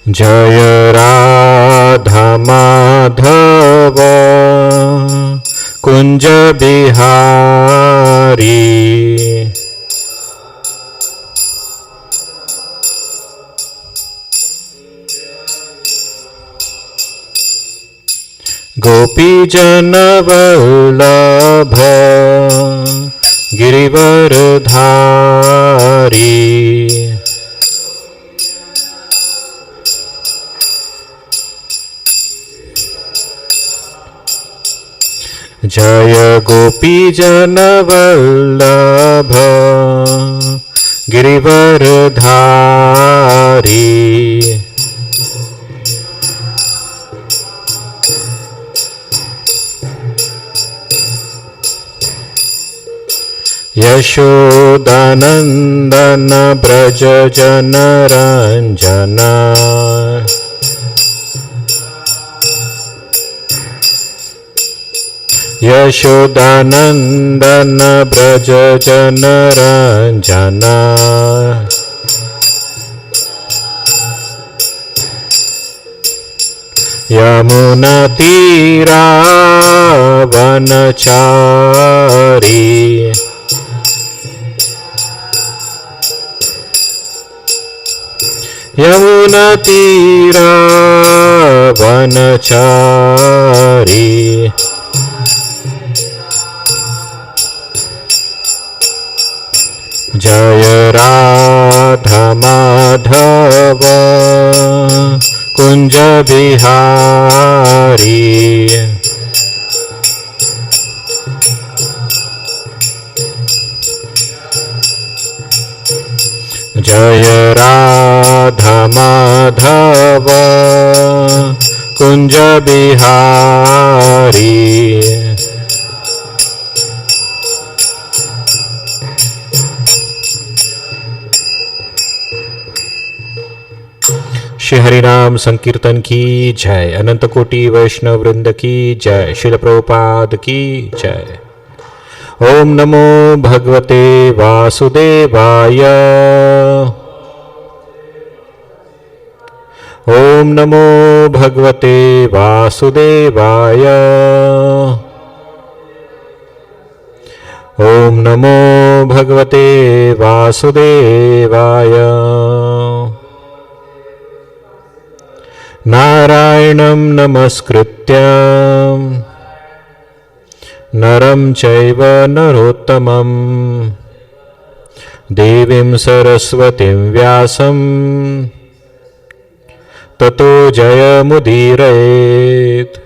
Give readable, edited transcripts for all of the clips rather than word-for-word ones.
जय राधा माधव कुंज बिहारी। गोपी जन वल्लभ गिरिवर धारी। जय गोपी जन वल्लभ गिरिवर धारी। यशोदानंदन ब्रज जन रंजन। यशोदानंदन ब्रज जन रंजन। यमुना तीरा वनचारी। यमुना तीरा वनचारी। जय राधा माधव कुंज बिहारी। जय राधा माधव कुंज बिहारी। श्री हरिनाम संकीर्तन की जय। अनंत कोटि वैष्णव वृंद की जय। श्रील प्रभुपाद की जय। ओम नमो भगवते वासुदेवाय। ओम नमो भगवते वासुदेवाय। ओम नमो भगवते वासुदेवाय। नारायणं नमस्कृत्य नरं चैव नरोत्तमं देवीं सरस्वतीं व्यासं ततो जयमुदीरयेत्।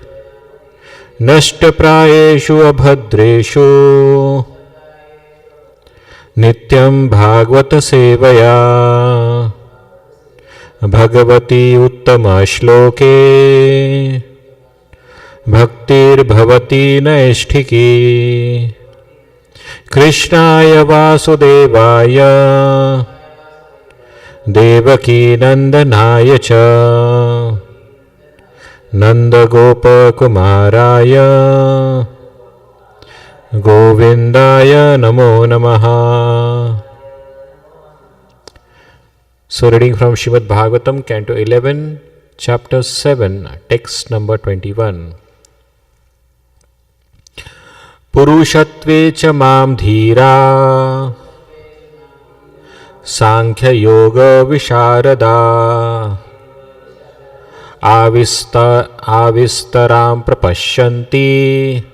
नष्टप्रायेषु अभद्रेषु नित्यं भागवत सेवया भगवती उत्तम श्लोके भक्तिर्भवती नैष्ठिकी। कृष्णाय वासुदेवाय देवकी नंदनाय च नंदगोपकुमाराय गोविंदाय नमो नमः। So reading from Srimad Bhagavatam, Canto 11, Chapter 7, Text number 21. Purushatve cha mam dhira Sankhya Yoga Visharada Avistaram Prapashyanti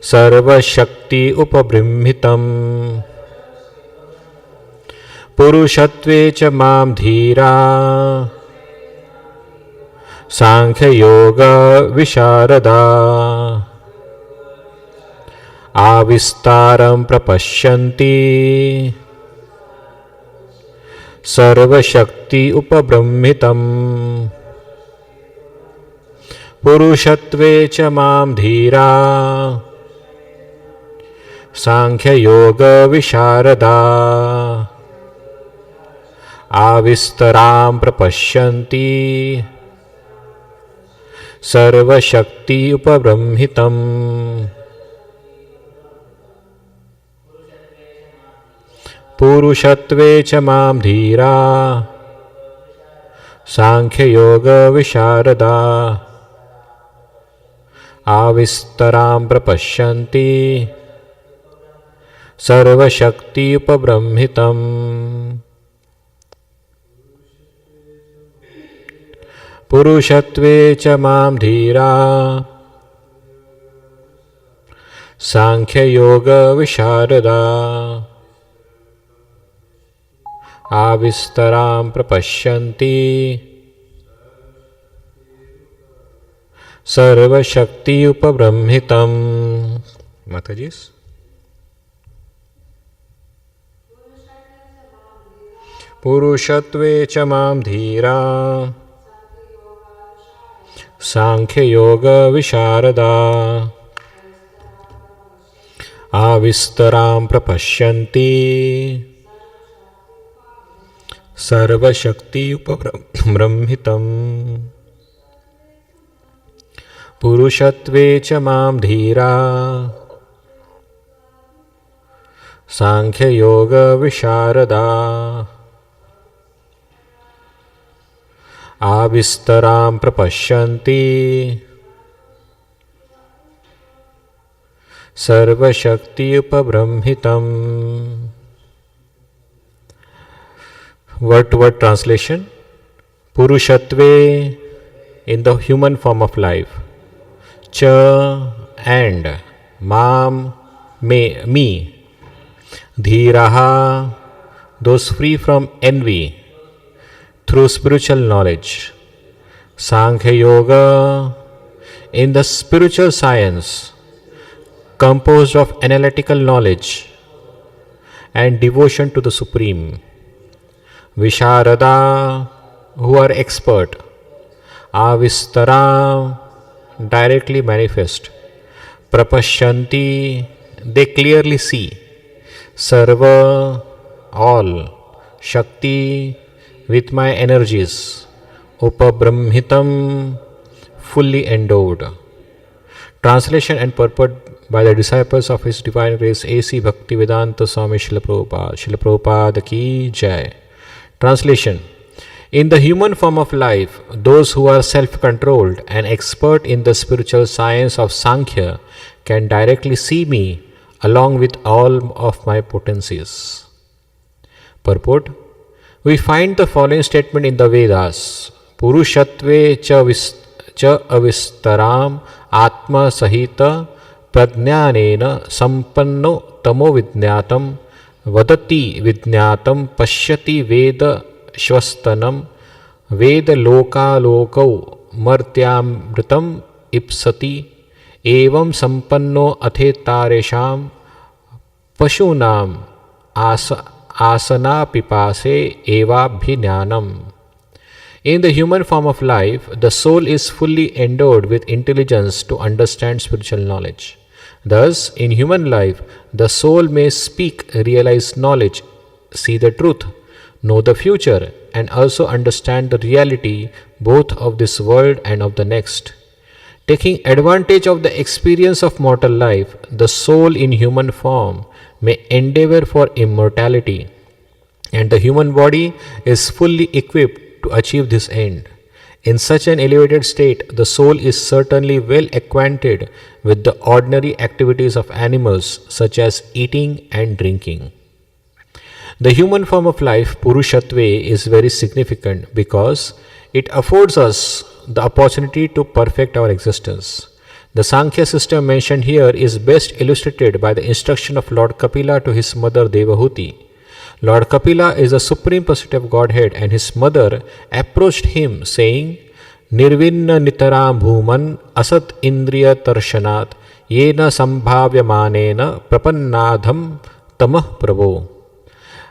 Sarva Shakti Upabrimhitam. पुरुषत्वे च मां धीरा सांख्य योग विशारदा आविस्तारं प्रपश्यन्ति सर्वशक्ति उपब्रह्मितम्। पुरुषत्वे च मां धीरा सांख्य योग विशारदा आविस्तरां प्रपश्यन्ति सर्वशक्ति उपब्रह्मितम्। पुरुषत्वे च मां धीरा Sankhya Visharada Avistaram Prapashyanti Sarvashakti Upabrahmitam Purushatve cha mam dhira Sankhya Visharada Avistaram Prapashyanti Sarvashakti Upabrahmitam. Matajis. Purushatve cha mam dhira Sankhya Visharada Avistaram Prapashyanti Sarvashakti Upabrahmitam Purushatve cha mam dhira Sankhya Visharada Avistaram Prapashyanti Sarvashakti Upabrahmitam. Word to word translation. Purushatve, in the human form of life. Cha, and. Mam, me. Dhiraha, those free from envy through spiritual knowledge. Sankhya Yoga, in the spiritual science composed of analytical knowledge and devotion to the Supreme. Visharada, who are expert. Avistara, directly manifest. Prapashyanti, they clearly see. Sarva, all. Shakti, with my energies. Upabrahmitam, fully endowed. Translation and purport by the disciples of His Divine Grace A.C. Bhaktivedanta Swami Srila Prabhupada. Srila Prabhupada ki Jai. Translation. In the human form of life, those who are self-controlled and expert in the spiritual science of Sankhya can directly see me along with all of my potencies. Purport. We find the following statement in the Vedas. Purushatve cha avistaram atma sahita prajnanena sampanno tamo vidnyatam vadati vidnyatam pashyati veda shvastanam veda lokau martyamritam ipsati evam sampanno athetaresham pashunam asana pipase evabhinyanam. In the human form of life, the soul is fully endowed with intelligence to understand spiritual knowledge. Thus, in human life, the soul may speak, realize knowledge, see the truth, know the future, and also understand the reality both of this world and of the next. Taking advantage of the experience of mortal life, the soul in human form may endeavor for immortality, and the human body is fully equipped to achieve this end. In such an elevated state, the soul is certainly well acquainted with the ordinary activities of animals such as eating and drinking. The human form of life, Purushatve, is very significant because it affords us the opportunity to perfect our existence. The Sankhya system mentioned here is best illustrated by the instruction of Lord Kapila to his mother Devahuti. Lord Kapila is the supreme personality of Godhead, and his mother approached him saying, Nirvinna nitaram bhuman asat indriya tarshanat yena sambhavyamanena prapannadham tamah prabho.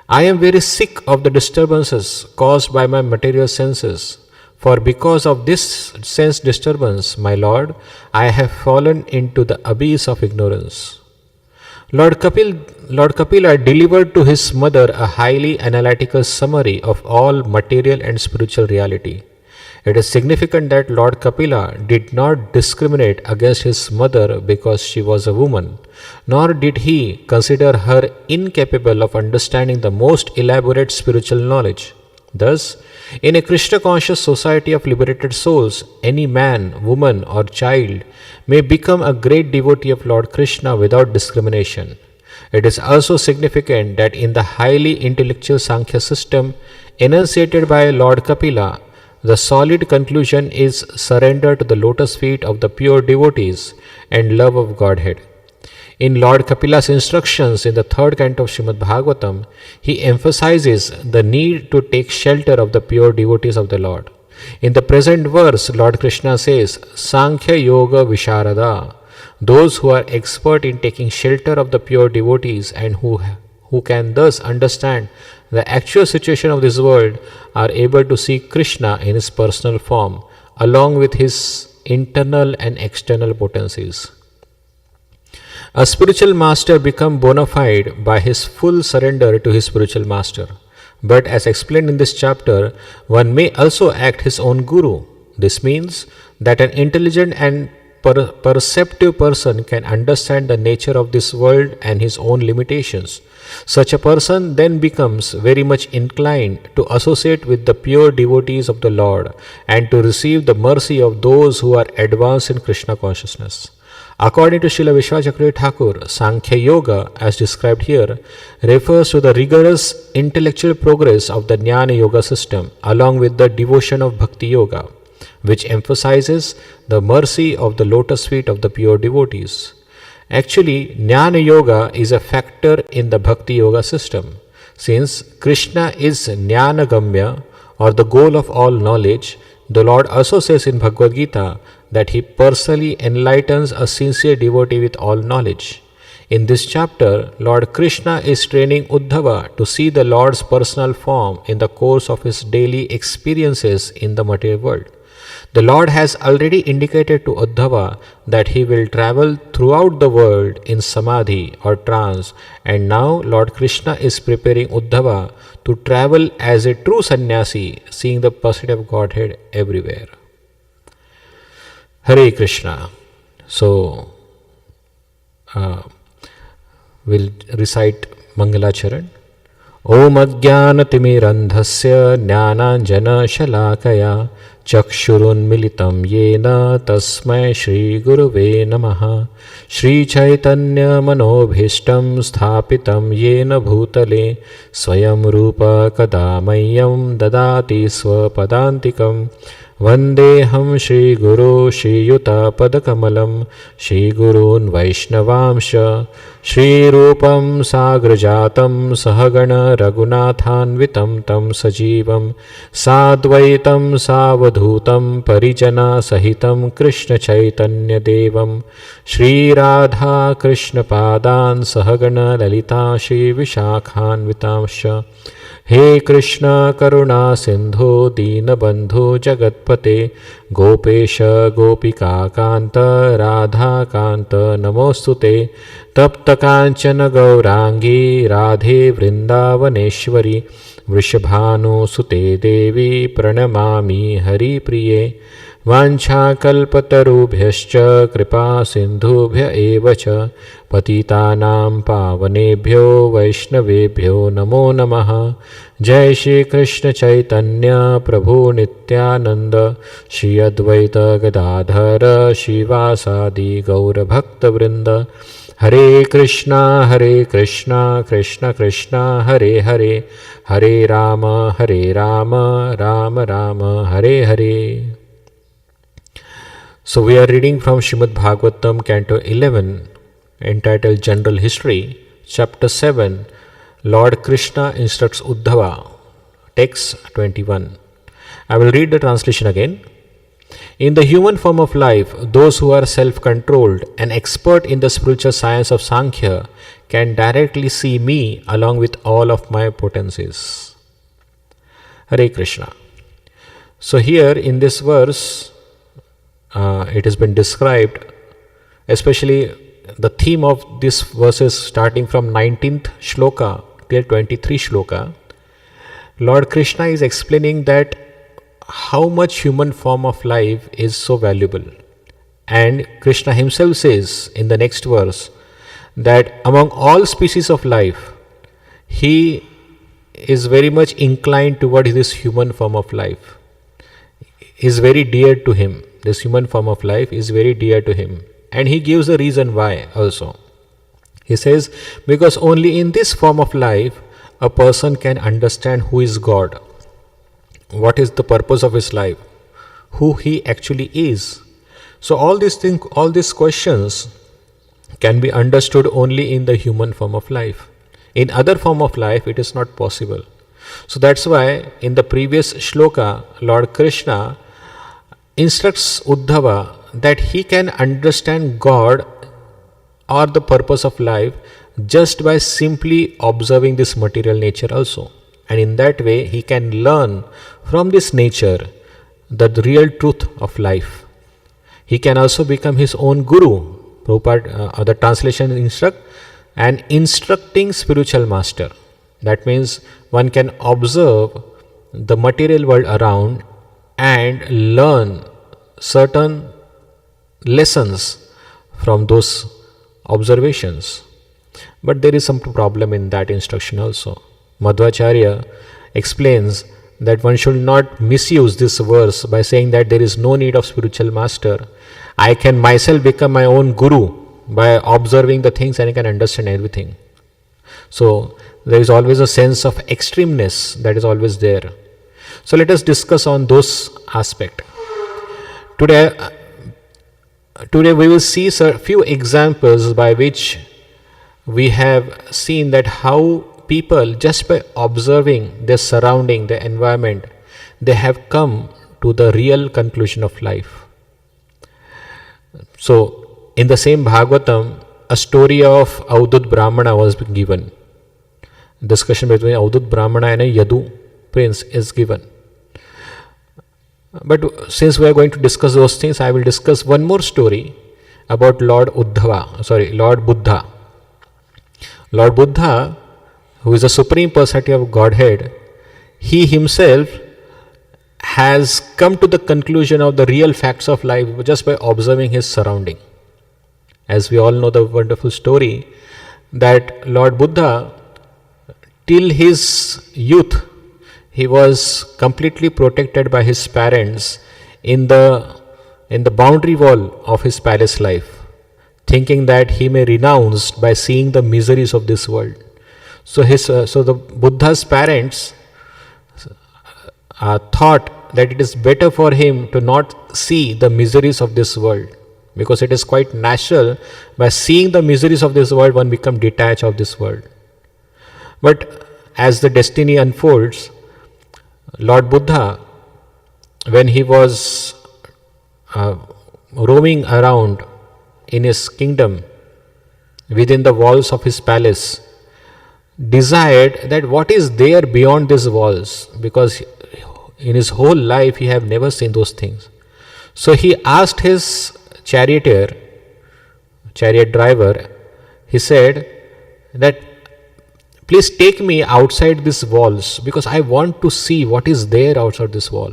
I am very sick of the disturbances caused by my material senses, for because of this sense disturbance, my Lord, I have fallen into the abyss of ignorance. Lord Kapila delivered to his mother a highly analytical summary of all material and spiritual reality. It is significant that Lord Kapila did not discriminate against his mother because she was a woman, nor did he consider her incapable of understanding the most elaborate spiritual knowledge. Thus, In a Krishna conscious society of liberated souls, any man, woman, or child may become a great devotee of Lord Krishna without discrimination. It is also significant that in the highly intellectual Sankhya system enunciated by Lord Kapila, the solid conclusion is surrender to the lotus feet of the pure devotees and love of Godhead. In Lord Kapila's instructions in the third canto of Srimad Bhagavatam, he emphasizes the need to take shelter of the pure devotees of the Lord. In the present verse, Lord Krishna says, Sankhya Yoga Visharada, those who are expert in taking shelter of the pure devotees and who can thus understand the actual situation of this world are able to see Krishna in his personal form, along with his internal and external potencies. A spiritual master becomes bona fide by his full surrender to his spiritual master. But as explained in this chapter, one may also act his own guru. This means that an intelligent and perceptive person can understand the nature of this world and his own limitations. Such a person then becomes very much inclined to associate with the pure devotees of the Lord and to receive the mercy of those who are advanced in Krishna consciousness. According to Srila Vishwachakra Thakur, Sankhya Yoga, as described here, refers to the rigorous intellectual progress of the Jnana Yoga system along with the devotion of Bhakti Yoga, which emphasizes the mercy of the lotus feet of the pure devotees. Actually, Jnana Yoga is a factor in the Bhakti Yoga system. Since Krishna is Jnana Gamya, or the goal of all knowledge, the Lord also says in Bhagavad Gita that he personally enlightens a sincere devotee with all knowledge. In this chapter, Lord Krishna is training Uddhava to see the Lord's personal form in the course of his daily experiences in the material world. The Lord has already indicated to Uddhava that he will travel throughout the world in samadhi or trance, and now Lord Krishna is preparing Uddhava to travel as a true sannyasi, seeing the personality of Godhead everywhere. Hare Krishna. So, we'll recite Mangalacharan. Om Ajnanatimirandhasya Jnananjana Shalakaya Chakshurunmilitam Yena Tasmai Shri Guruve Namaha Shri Chaitanya Manobhishtam Sthapitam Yena Bhutale Swayam Rupa Kadamayam Dadati Swapadantikam Vandeham Shri Guru Shri Yuta Padakamalam Shri Gurun Vaishnavamsha Shri Rupam Sagrajatam Sahagana Raghunathanvitam Tam Sajivam Sadvaitam Savadhutam Parijana Sahitam Krishna Chaitanya Devam Shri Radha Krishna Padan Sahagana Lalita Shri Vishakhanvitamsha He Krishna Karuna Sindhu Deenabandhu Jagatpate Gopesha Gopika Kanta Radha Kanta Namostute Tapta Kanchana Gaurangi Radhe Vrindavaneshwari Vrishabhanu Sute Devi Pranamami Hari Priye Vancha Kalpatarubhyascha Kripa Sindhubhya Evacha Patitanam Pavanebhyo Vaishnavebhyo Namo Namaha Jai Shri Krishna Chaitanya Prabhu Nityananda Shri Advaita Gadadhara Shivasadi Gaura Bhakta Vrinda Hare Krishna Krishna Krishna Hare Hare Hare Rama Rama Rama Hare Hare. So we are reading from Srimad Bhagavatam, Canto 11, entitled General History, Chapter 7, Lord Krishna instructs Uddhava, text 21. I will read the translation again. In the human form of life, those who are self-controlled and expert in the spiritual science of Sankhya can directly see me along with all of my potencies. Hare Krishna. So here in this verse, it has been described, especially the theme of this verses starting from 19th shloka till 23 shloka. Lord Krishna is explaining that how much human form of life is so valuable. And Krishna himself says in the next verse that among all species of life, he is very inclined toward this human form of life. Is very dear to him. This human form of life is very dear to him. And he gives a reason why also. He says, because only in this form of life a person can understand who is God, what is the purpose of his life, who he actually is. So all these questions can be understood only in the human form of life. In other form of life, it is not possible. So that's why in the previous shloka, Lord Krishna instructs Uddhava that he can understand God or the purpose of life just by simply observing this material nature also. And in that way, he can learn from this nature the real truth of life. He can also become his own guru. Prabhupada, the translation instruct, an instructing spiritual master. That means one can observe the material world around and learn certain lessons from those observations. But there is some problem in that instruction also. Madhvacharya explains that one should not misuse this verse by saying that there is no need of spiritual master. I can myself become my own guru by observing the things and I can understand everything. So there is always a sense of extremeness that is always there. So let us discuss on those aspects. Today we will see a few examples by which we have seen that how people, just by observing their surrounding, their environment, they have come to the real conclusion of life. So in the same Bhagavatam, a story of Avadut Brahmana was given. Discussion between Avadut Brahmana and a Yadu prince is given. But since we are going to discuss those things, I will discuss one more story about Lord Buddha. Lord Buddha, who is the Supreme Personality of Godhead, he himself has come to the conclusion of the real facts of life just by observing his surrounding. As we all know the wonderful story that Lord Buddha, till his youth, he was completely protected by his parents in the boundary wall of his palace life, thinking that he may renounce by seeing the miseries of this world. So the Buddha's parents thought that it is better for him to not see the miseries of this world, because it is quite natural by seeing the miseries of this world one becomes detached of this world. But as the destiny unfolds, Lord Buddha, when he was roaming around in his kingdom within the walls of his palace, desired that what is there beyond these walls, because in his whole life he have never seen those things. So he asked his chariot driver, he said that please take me outside these walls because I want to see what is there outside this wall.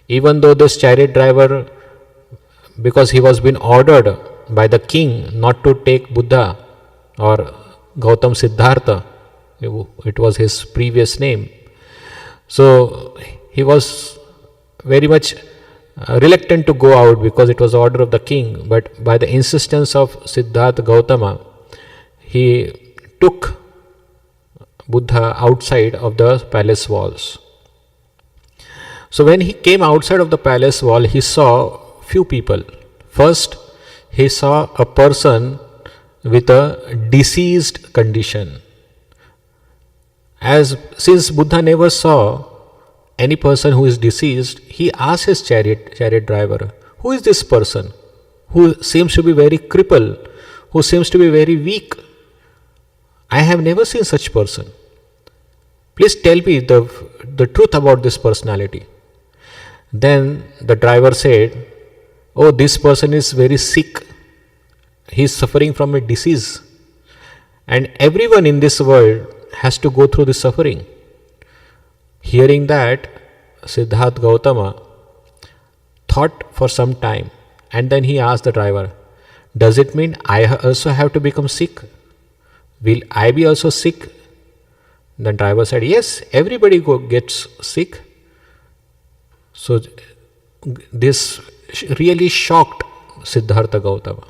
Even though this chariot driver, because he was been ordered by the king not to take Buddha or Gautam Siddhartha, it was his previous name. So he was very much reluctant to go out because it was the order of the king. But by the insistence of Siddhartha Gautama, he took Buddha outside of the palace walls. So when he came outside of the palace wall, he saw few people. First, he saw a person with a deceased condition. Since Buddha never saw any person who is deceased, he asked his chariot driver, who is this person who seems to be very crippled, who seems to be very weak? I have never seen such person. Please tell me the truth about this personality. Then the driver said, oh, this person is very sick. He is suffering from a disease. And everyone in this world has to go through this suffering. Hearing that, Siddhartha Gautama thought for some time, and then he asked the driver, does it mean I also have to become sick? Will I be also sick? Then driver said, yes, everybody gets sick. So this really shocked Siddhartha Gautama.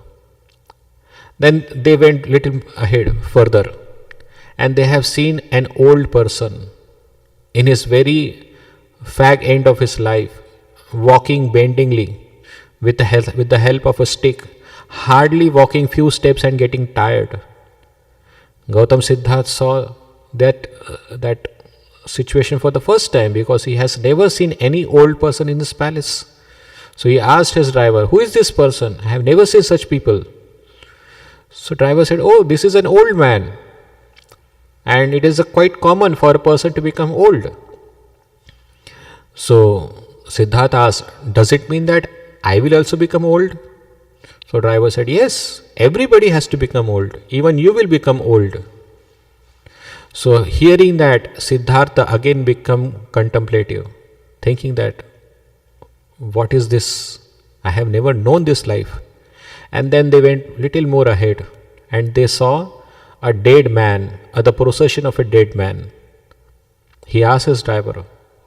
Then they went little ahead further, and they have seen an old person in his very fag end of his life, walking bendingly with the help of a stick, hardly walking few steps and getting tired. Gautam Siddhartha saw that situation for the first time, because he has never seen any old person in his palace. So he asked his driver, who is this person? I have never seen such people. So driver said, oh, this is an old man, and it is quite common for a person to become old. So Siddhartha asked, does it mean that I will also become old? So driver said, yes, everybody has to become old. Even you will become old. So hearing that, Siddhartha again become contemplative, thinking that, what is this? I have never known this life. And then they went little more ahead, and they saw a dead man, the procession of a dead man. He asked his driver,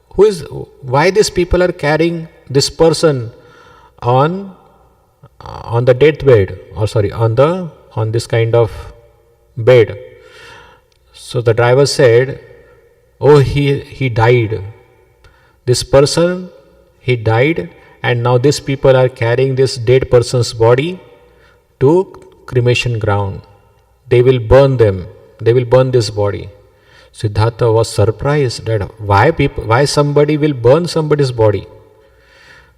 why these people are carrying this person on the deathbed, on this kind of bed? So the driver said, oh, he died. This person, he died, and now these people are carrying this dead person's body to cremation ground. They will burn them. They will burn this body. Siddhartha was surprised that why somebody will burn somebody's body.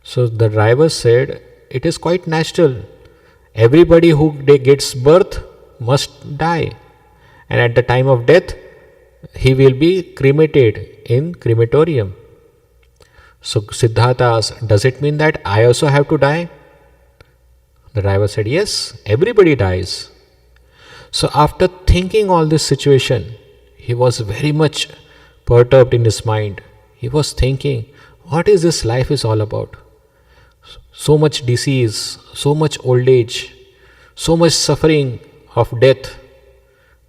So the driver said, it is quite natural. Everybody who gets birth must die. And at the time of death, he will be cremated in crematorium. So Siddhartha asked, does it mean that I also have to die? The driver said, yes, everybody dies. So after thinking all this situation, he was very much perturbed in his mind. He was thinking, what is this life is all about? So much disease, so much old age, so much suffering of death.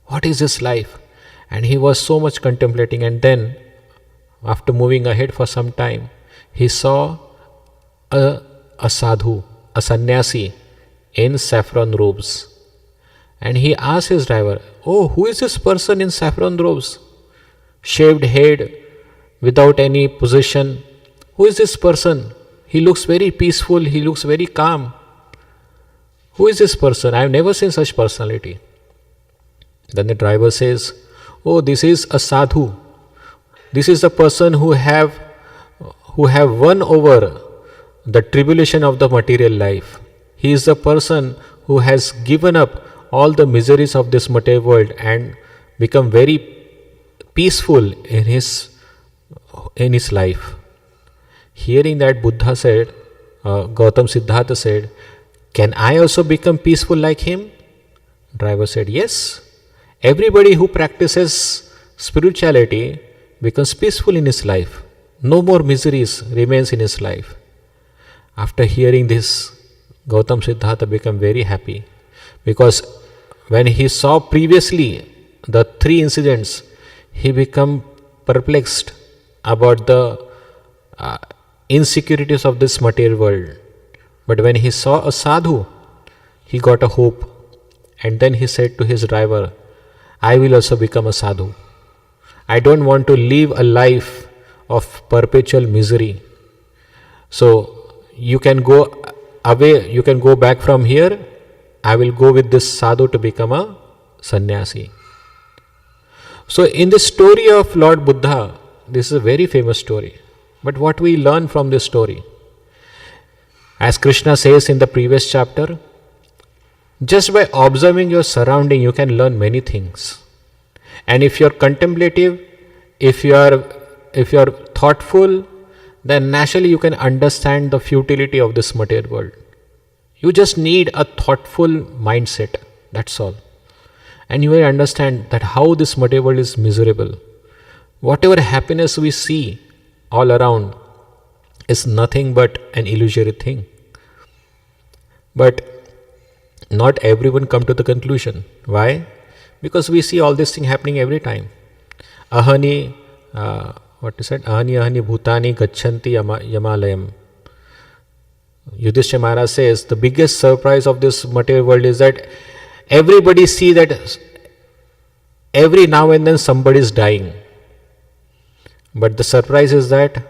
What is this life? And he was so much contemplating, and then after moving ahead for some time, he saw a sadhu, a sannyasi in saffron robes. And he asked his driver, oh, who is this person in saffron robes? Shaved head, without any possession. Who is this person? He looks very peaceful, he looks very calm. Who is this person? I have never seen such personality. Then the driver says, oh, this is a sadhu. This is a person who have won over the tribulation of the material life. He is the person who has given up all the miseries of this material world and become very peaceful in his life. Hearing that, Buddha said, Gautam Siddhartha said, can I also become peaceful like him? Driver said, yes. Everybody who practices spirituality becomes peaceful in his life. No more miseries remains in his life. After hearing this, Gautam Siddhartha became very happy, because when he saw previously the 3 incidents, he became perplexed about the insecurities of this material world. But when he saw a sadhu, he got a hope, and then he said to his driver, I will also become a sadhu. I don't want to live a life of perpetual misery. So you can go away, you can go back from here. I will go with this sadhu to become a sannyasi. So in the story of Lord Buddha, this is a very famous story. But what we learn from this story? As Krishna says in the previous chapter, just by observing your surrounding, you can learn many things. And if you are contemplative, if you are thoughtful, then naturally you can understand the futility of this material world. You just need a thoughtful mindset, that's all. And you will understand that how this material world is miserable. Whatever happiness we see all around is nothing but an illusory thing. But not everyone come to the conclusion. Why? Because we see all this thing happening every time. Ahani, what is it? Ahani ahani bhutani gachanti yamalayam. Yudhishthira Maharaj says the biggest surprise of this material world is that everybody see that every now and then somebody is dying. But the surprise is that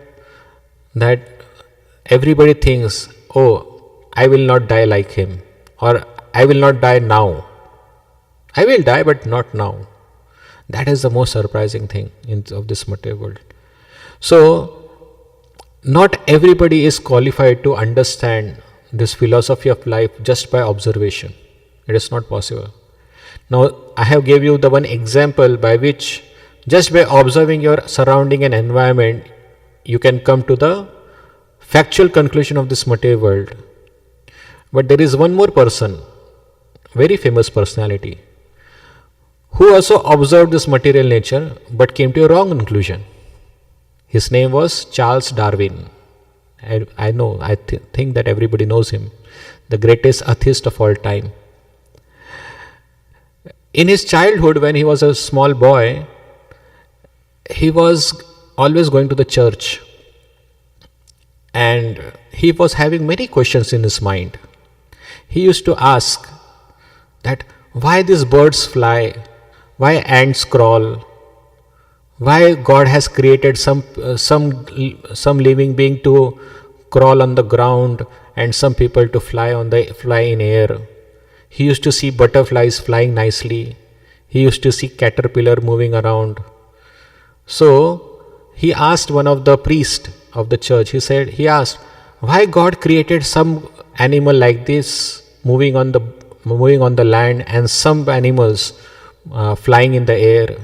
everybody thinks, oh, I will not die like him, or I will not die now. I will die, but not now. That is the most surprising thing of this material world. So, not everybody is qualified to understand this philosophy of life just by observation. It is not possible. Now, I have gave you the one example by which just by observing your surrounding and environment, you can come to the factual conclusion of this material world. But there is one more person, very famous personality, who also observed this material nature but came to a wrong conclusion. His name was Charles Darwin. I know, I think that everybody knows him, the greatest atheist of all time. In his childhood, when he was a small boy, he was always going to the church, and he was having many questions in his mind. He used to ask that why these birds fly, why ants crawl, why God has created some living being to crawl on the ground and some people to fly in air. He used to see butterflies flying nicely. He used to see caterpillar moving around. So he asked one of the priests of the church, he asked, why God created some animal like this moving on the land and some animals flying in the air.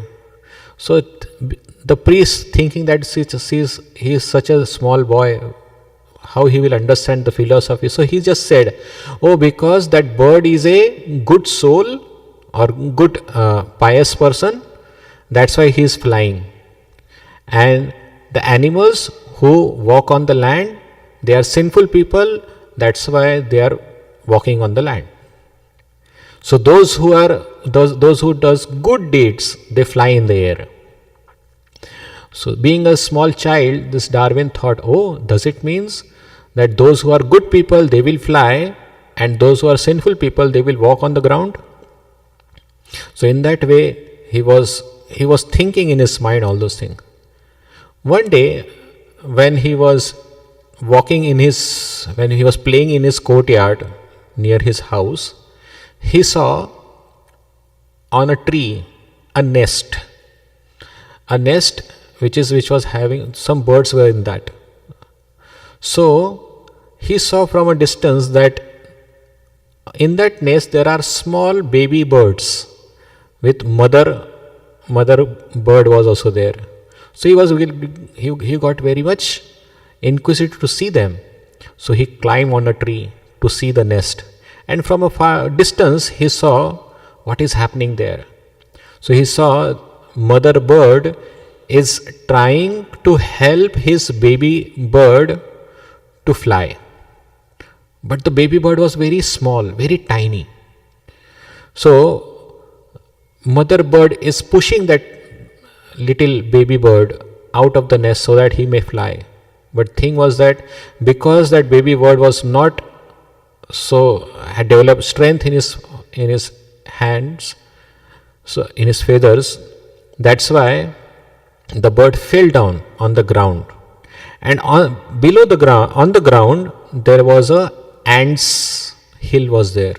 So the priest, thinking that he is such a small boy, how he will understand the philosophy. So he just said, oh, because that bird is a good soul or good pious person, that's why he is flying. And the animals who walk on the land, they are sinful people, that's why they are walking on the land. So those who does good deeds, they fly in the air. So being a small child, this Darwin thought, oh, does it means that those who are good people, they will fly, and those who are sinful people, they will walk on the ground? So in that way, he was thinking in his mind all those things. One day, when he was playing in his courtyard near his house, he saw on a tree a nest which was having some birds were in that. So he saw from a distance that in that nest there are small baby birds with mother bird was also there. So he got very much inquisitive to see them. So he climbed on a tree to see the nest, and from a far distance he saw what is happening there. So he saw mother bird is trying to help his baby bird to fly, but the baby bird was very small, very tiny. So mother bird is pushing that little baby bird out of the nest so that he may fly. But thing was that because that baby bird was not had developed strength in his hands, so in his feathers, that's why the bird fell down on the ground. And on the ground there was a ants hill was there.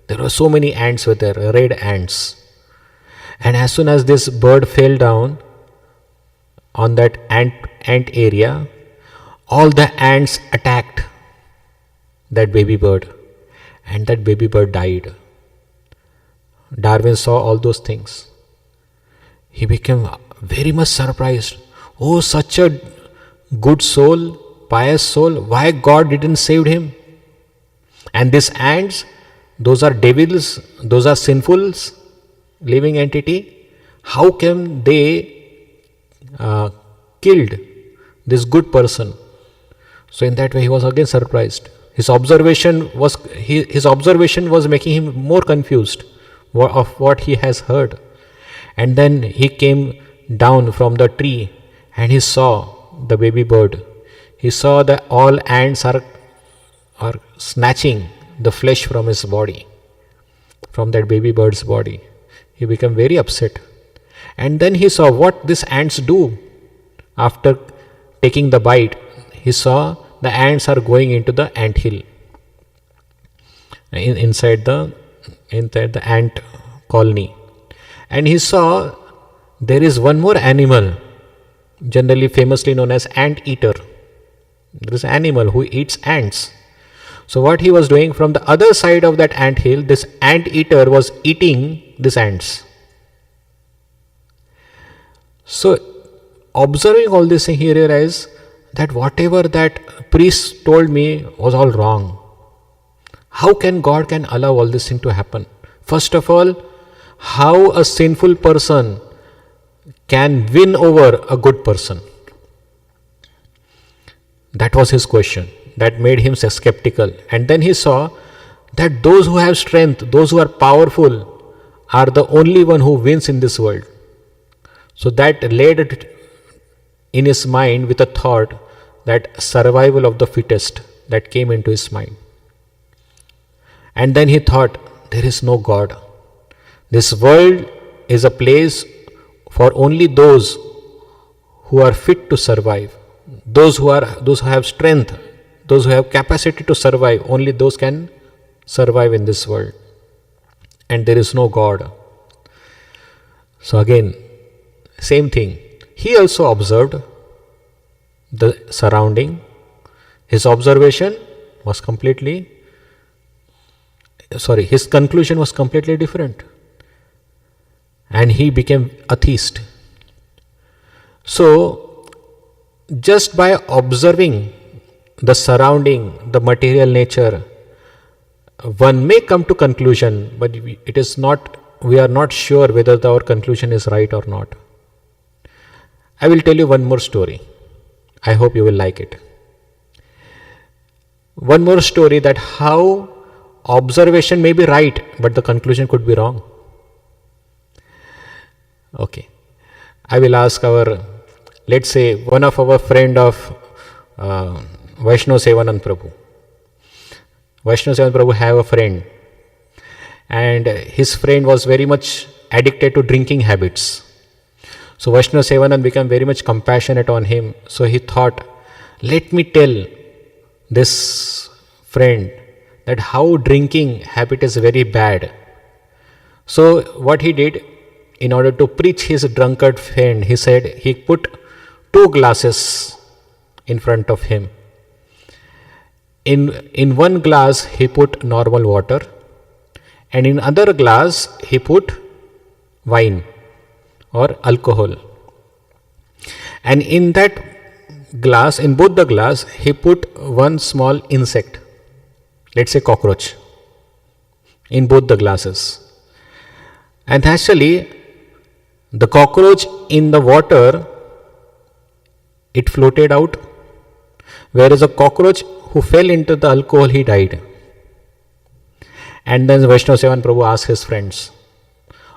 There were so many ants were there, red ants. And as soon as this bird fell down on that ant area, all the ants attacked that baby bird, and that baby bird died. Darwin saw all those things. He became very much surprised. Oh, such a good soul, pious soul, why God didn't save him? And these ants, those are devils, those are sinful living entity. How can they killed this good person? So in that way he was again surprised. His observation was making him more confused of what he has heard. And then he came down from the tree and he saw the baby bird. He saw that all ants are snatching the flesh from his body, from that baby bird's body. He became very upset. And then he saw what these ants do. After taking the bite, he saw the ants are going into the ant hill, inside the ant colony. And he saw there is one more animal, generally famously known as ant eater. There is an animal who eats ants. So what he was doing, from the other side of that ant hill, this ant eater was eating these ants. So observing all this, he realized that whatever that priest told me was all wrong. How can God can allow all this thing to happen? First of all, how a sinful person can win over a good person? That was his question. That made him skeptical. And then he saw that those who have strength, those who are powerful, are the only one who wins in this world. So that led it in his mind with a thought that survival of the fittest, that came into his mind. And then he thought, there is no God. This world is a place for only those who are fit to survive. Those who have strength, those who have capacity to survive, only those can survive in this world. And there is no God. So again, same thing. He also observed the surrounding. His conclusion was completely different. And he became atheist. So, just by observing the surrounding, the material nature, one may come to conclusion, but we are not sure whether our conclusion is right or not. I will tell you one more story. I hope you will like it. One more story, that how observation may be right, but the conclusion could be wrong. Okay. I will ask let's say one of our friend of Vaishnav Sevanand Prabhu. Vaishnav Sevanand Prabhu have a friend, and his friend was very much addicted to drinking habits. So Vaishnav Sevanand became very much compassionate on him. So he thought, let me tell this friend that how drinking habit is very bad. So what he did, in order to preach his drunkard friend, he said he put 2 glasses in front of him. In one glass he put normal water, and in other glass he put wine or alcohol. And in that glass, in both the glass, he put one small insect, let's say cockroach, in both the glasses. And actually, the cockroach in the water, it floated out, whereas a cockroach who fell into the alcohol, he died. And then Vaishnav Sevan Prabhu asked his friends,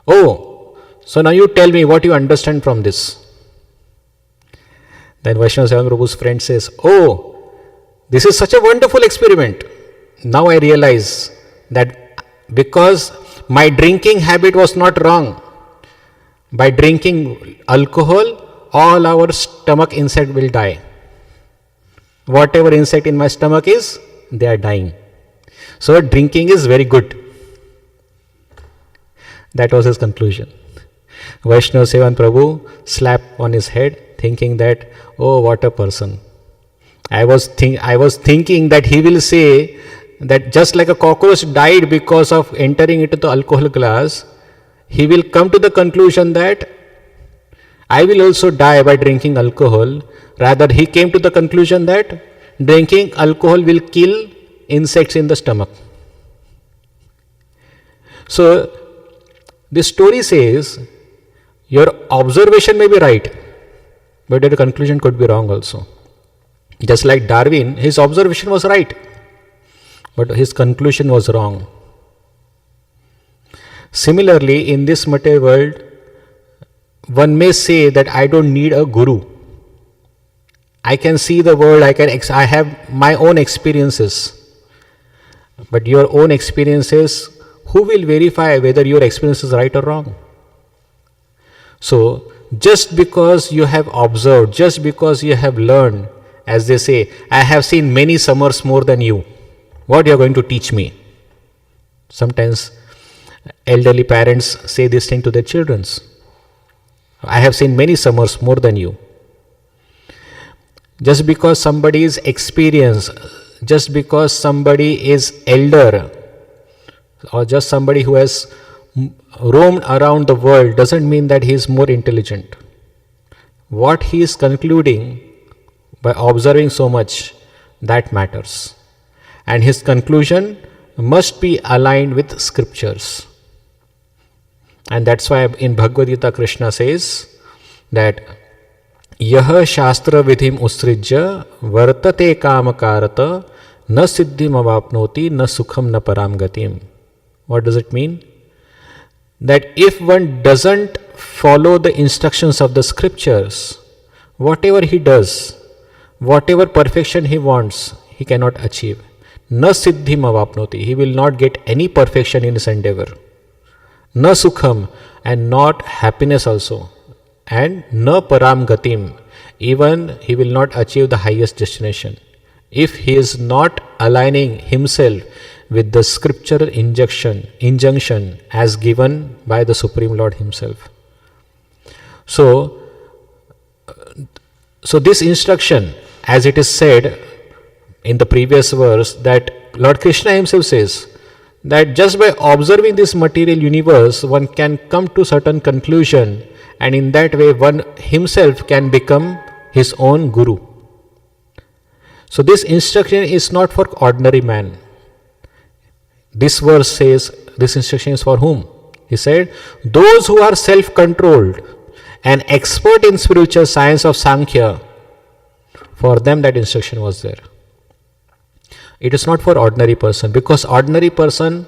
oh, so now you tell me what you understand from this. Then Vaishnav Sevan Prabhu's friend says, oh, this is such a wonderful experiment. Now I realize that because my drinking habit was not wrong, by drinking alcohol, all our stomach insect will die. Whatever insect in my stomach is, they are dying. So drinking is very good. That was his conclusion. Vaishnav Sevan Prabhu slapped on his head, thinking that, oh, what a person. I was thinking that he will say that just like a cockroach died because of entering into the alcohol glass, he will come to the conclusion that I will also die by drinking alcohol. Rather, he came to the conclusion that drinking alcohol will kill insects in the stomach. So, this story says, your observation may be right, but your conclusion could be wrong also. Just like Darwin, his observation was right, but his conclusion was wrong. Similarly, in this material world, one may say that I don't need a guru. I can see the world, I have my own experiences. But your own experiences, who will verify whether your experience is right or wrong? So, just because you have observed, just because you have learned, as they say, I have seen many summers more than you, what you are going to teach me? Sometimes elderly parents say this thing to their children. I have seen many summers more than you. Just because somebody is experienced, just because somebody is elder, or just somebody who has roamed around the world doesn't mean that he is more intelligent. What he is concluding by observing so much, that matters. And his conclusion must be aligned with scriptures. And that's why in Bhagavad Gita Krishna says that Yaha Shastra Vidhim Usrijya Vartate Kamakarata Na Siddhim Avapnoti Na Sukham Na Param Gatim. What does it mean? That if one doesn't follow the instructions of the scriptures, whatever he does, whatever perfection he wants, he cannot achieve. Na siddhim avapnoti. He will not get any perfection in his endeavor. Na sukham, and not happiness also. And na param gatim. Even he will not achieve the highest destination. If he is not aligning himself with the scriptural injunction as given by the Supreme Lord himself. So this instruction, as it is said in the previous verse, that Lord Krishna himself says that just by observing this material universe, one can come to certain conclusion, and in that way one himself can become his own guru. So this instruction is not for ordinary man. This verse says this instruction is for whom? He said, those who are self-controlled and expert in spiritual science of Sankhya, for them that instruction was there. It is not for ordinary person, because ordinary person,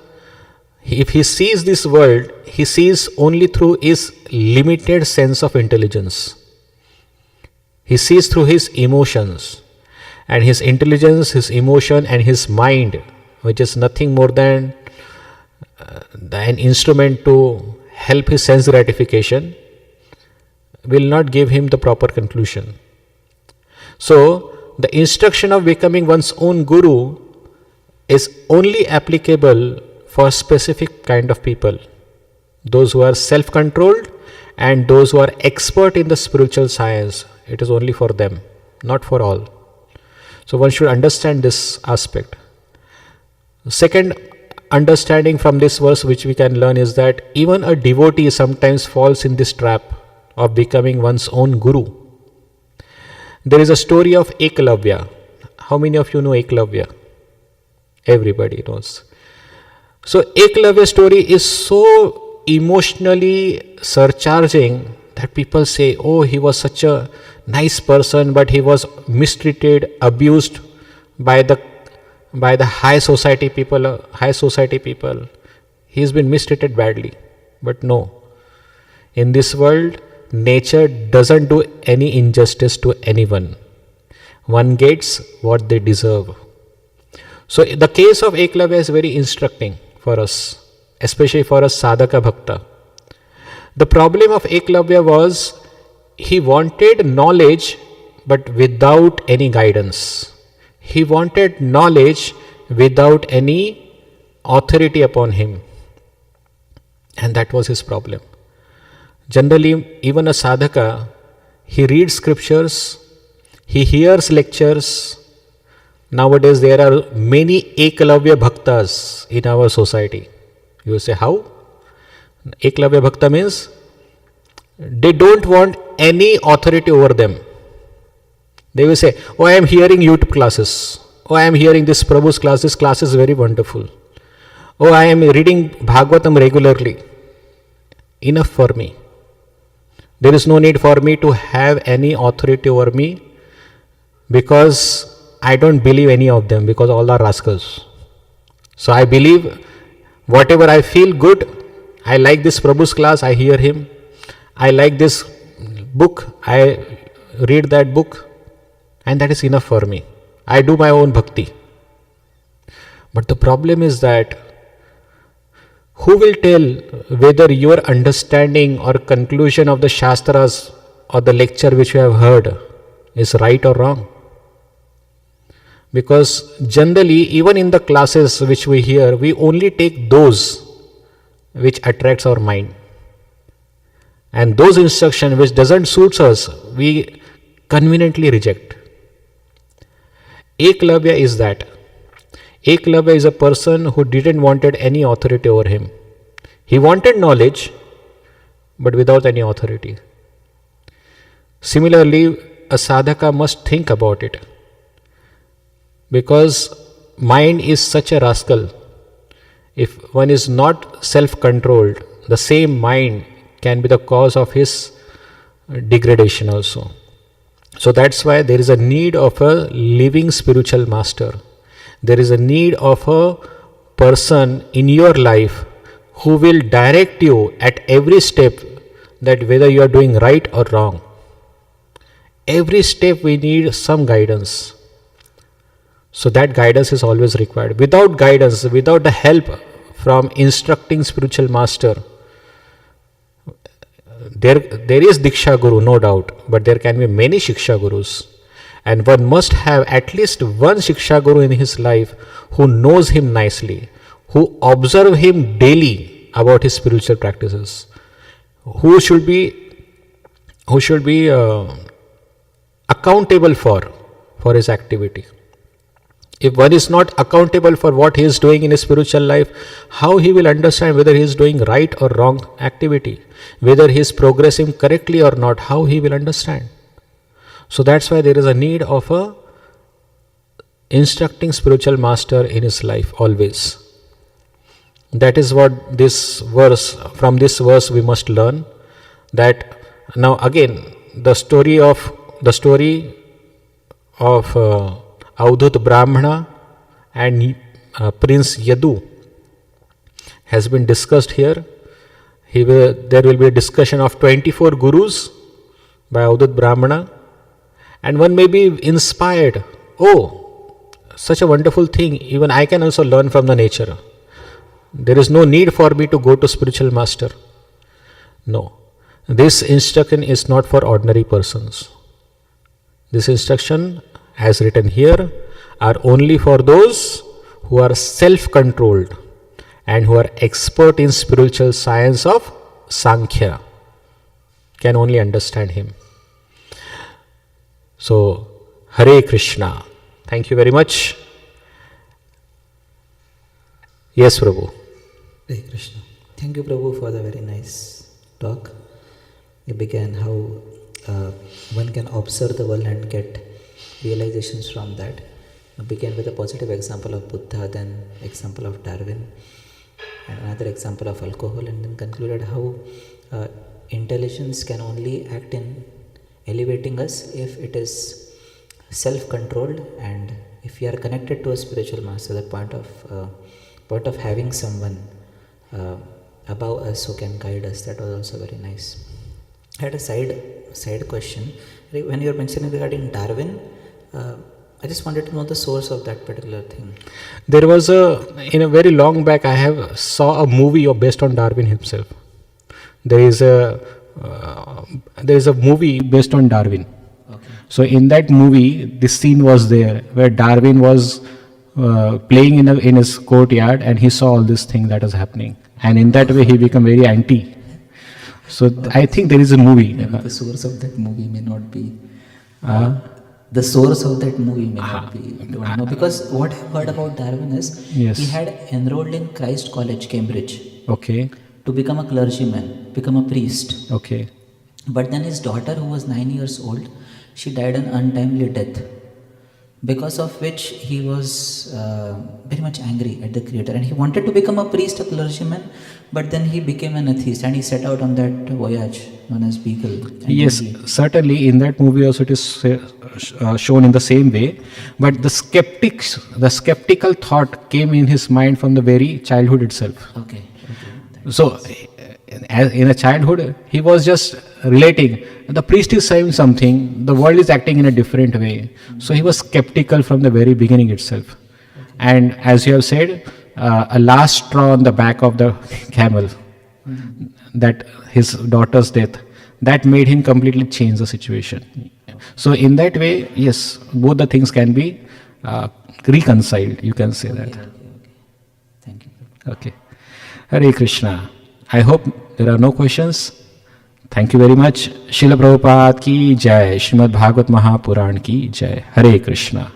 if he sees this world, he sees only through his limited sense of intelligence. He sees through his emotions, and his intelligence, his emotion, and his mind, which is nothing more than an instrument to help his sense gratification, will not give him the proper conclusion. So, the instruction of becoming one's own guru is only applicable for specific kind of people. Those who are self-controlled and those who are expert in the spiritual science. It is only for them, not for all. So one should understand this aspect. Second understanding from this verse which we can learn is that even a devotee sometimes falls in this trap of becoming one's own guru. There is a story of Eklavya. How many of you know Eklavya? Everybody knows. So Eklavya's story is so emotionally surcharging that people say, oh, he was such a nice person, but he was mistreated, abused by the high society people. He's been mistreated badly. But no. In this world, nature doesn't do any injustice to anyone. One gets what they deserve. So the case of Eklavya is very instructing for us, especially for a sadhaka bhakta. The problem of Eklavya was he wanted knowledge but without any guidance. He wanted knowledge without any authority upon him. And that was his problem. Generally, even a sadhaka, he reads scriptures, he hears lectures. Nowadays, there are many Eklavya bhaktas in our society. You will say, how? Eklavya bhakta means they don't want any authority over them. They will say, oh, I am hearing YouTube classes. Oh, I am hearing this Prabhu's class. This class is very wonderful. Oh, I am reading Bhagavatam regularly. Enough for me. There is no need for me to have any authority over me, because I don't believe any of them, because all are rascals. So I believe whatever I feel good, I like this Prabhu's class, I hear him, I like this book, I read that book, and that is enough for me. I do my own bhakti. But the problem is that who will tell whether your understanding or conclusion of the Shastras or the lecture which you have heard is right or wrong? Because generally, even in the classes which we hear, we only take those which attracts our mind. And those instructions which doesn't suit us, we conveniently reject. Eklavya is that. Eklavya is a person who didn't wanted any authority over him. He wanted knowledge, but without any authority. Similarly, a sadhaka must think about it. Because mind is such a rascal. If one is not self-controlled, the same mind can be the cause of his degradation also. So that's why there is a need of a living spiritual master. There is a need of a person in your life who will direct you at every step that whether you are doing right or wrong. Every step we need some guidance. So that guidance is always required. Without guidance, without the help from instructing spiritual master, there is Diksha Guru, no doubt, but there can be many Shiksha Gurus. And one must have at least one Shiksha Guru in his life who knows him nicely, who observe him daily about his spiritual practices, who should be accountable for his activity. If one is not accountable for what he is doing in his spiritual life, how he will understand whether he is doing right or wrong activity, whether he is progressing correctly or not, how he will understand. So that's why there is a need of a instructing spiritual master in his life always. That is what from this verse we must learn. That now again the story of Avadhut Brahmana and Prince Yadu has been discussed here. There will be a discussion of 24 gurus by Avadhut Brahmana, and one may be inspired. Oh, such a wonderful thing, even I can also learn from the nature. There is no need for me to go to spiritual master. No, this instruction is not for ordinary persons. This instruction, as written here, are only for those who are self-controlled and who are expert in spiritual science of Sankhya, can only understand him. So, Hare Krishna. Thank you very much. Yes, Prabhu. Hare Krishna. Thank you, Prabhu, for the very nice talk. You began how one can observe the world and get realizations from that. You began with a positive example of Buddha, then example of Darwin, and another example of alcohol, and then concluded how intelligence can only act in elevating us if it is self-controlled, and if we are connected to a spiritual master, the point of having someone above us who can guide us. That was also very nice. I had a side question. When you were mentioning regarding Darwin, I just wanted to know the source of that particular thing. There was in a very long back, I saw a movie based on Darwin himself. There is a movie based on Darwin. Okay. So in that movie, this scene was there where Darwin was playing in his courtyard, and he saw all this thing that was happening, and in that way he became very anti. So okay. I think there is a movie. The source of that movie may not be. The source of that movie may not be. Don't know, because what I've heard about Darwin is he had enrolled in Christ College, Cambridge. Okay. To become a clergyman, become a priest. Okay. But then his daughter, who was 9 years old, she died an untimely death, because of which he was very much angry at the Creator, and he wanted to become a priest, a clergyman, but then he became an atheist, and he set out on that voyage known as Beagle. Yes, certainly in that movie also it is shown in the same way, but the skeptical thought came in his mind from the very childhood itself. Okay. So in a childhood, he was just relating. The priest is saying something, the world is acting in a different way. So he was skeptical from the very beginning itself. And as you have said, a last straw on the back of the camel, that his daughter's death, that made him completely change the situation. So in that way, yes, both the things can be reconciled, you can say that. Okay. Thank you. Okay. Hare Krishna. I hope there are no questions. Thank you very much. Srila Prabhupada ki jai. Srimad Bhagavatam Mahapuran ki jai. Hare Krishna.